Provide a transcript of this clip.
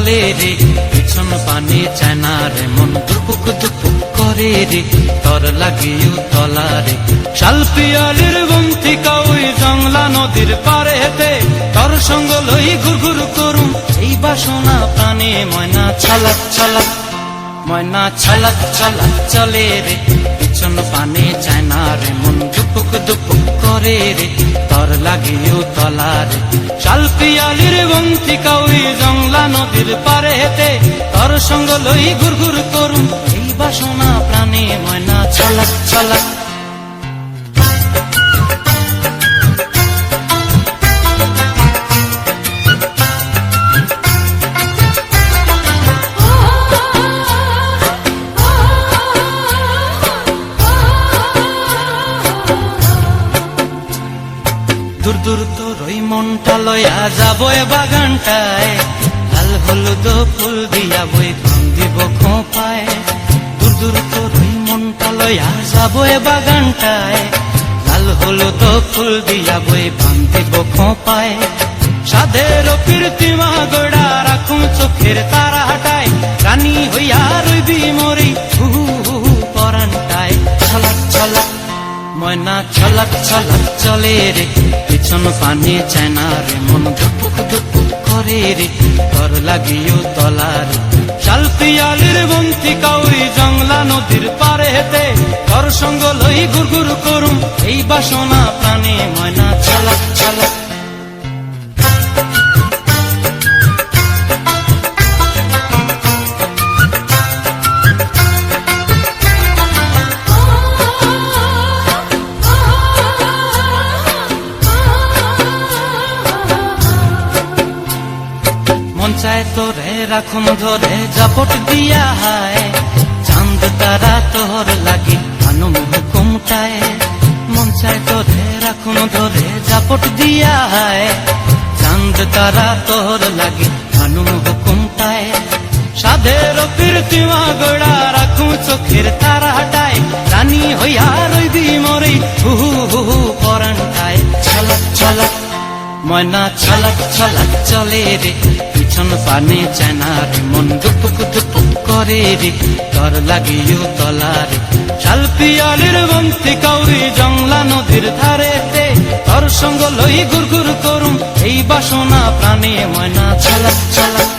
চলে রে, পিছন পানে চায় না রে, মন দুপুক দুপুক করে রে, তর লাগিও তলা রে। শাল পিয়ালির বন্তিকা ওই জংলা নদীর পারে হেতে, তর সঙ্গ লই ঘুর ঘুর করুম এই বাসনা প্রাণে। ময়না ছলাক ছলাক, ময়না ছলাক ছলাক চলে রে, পিছন পানে চায় না রে, মন দুপুক দুপুক করে রে, তর লাগিও তলা রে। শাল পিয়ালির বন্তিকা ওই জংলা নদীর পারে হেতে, তর সঙ্গ লই ঘুর ঘুর করুম এই বাসনা প্রাণে। ময়না ছলাক ছলাক। দূর দূর তোর ওই মনটা লয়া যাব এ বাগানটায়, লাল হলুদ ফুল দিয়া বই ফান দিব খোঁপায়। দূর দূর তোর ওই মনটা লয়া যাব এ বাগানটায়, লাল হলুদ ফুল দিয়া বই ফান দিব খোঁপায়। সাধের কীর্তিমা গড়া রাখুন চোখের তারা হাটায়, রানী হইয়া রইবি মরি হু হু পরানটায়। ছলাক ছলাক, ময়না ছলাক ছলাক চলে রে, পিছন পানে চায় না রে, মন ধুপুক ধুপুক করে রে, তর লাগিও তলা রে। শাল পিয়ালির বন্তিকা ওই জংলা নদীর পারে হেতে, তর সঙ্গ লই ঘুর ঘুর করুম এই বাসনা প্রাণে। ময়না ছলাক ছলাক। মন চায় তোরে রাখুন ধরে জাপট দিয়া হায়, চাঁদ তারা তোর লাগি আনুম হুকুমটায়। মন চায় তোরে রাখুন ধরে জাপট দিয়া হায়, চাঁদ তারা তোর লাগি আনুম হুকুমটায়। সাধের কীর্তিমা গড়া রাখুন চোখের তারা হাটায়, রানী হইয়া রইবি মরি হু হু পরানটায়। ছলাক ছলাক, ময়না ছলাক ছলাক চলে রে, পিছন পানে চায় না রে, মন দুপুক দুপুক করে রে, তর লাগিও তলা রে। শাল পিয়ালির বন্তিকা ওই জংলা নদীর ধারেতে, তর সঙ্গ লই ঘুর ঘুর করুম এই বাসনা প্রাণে। ময়না ছলাক ছলাক।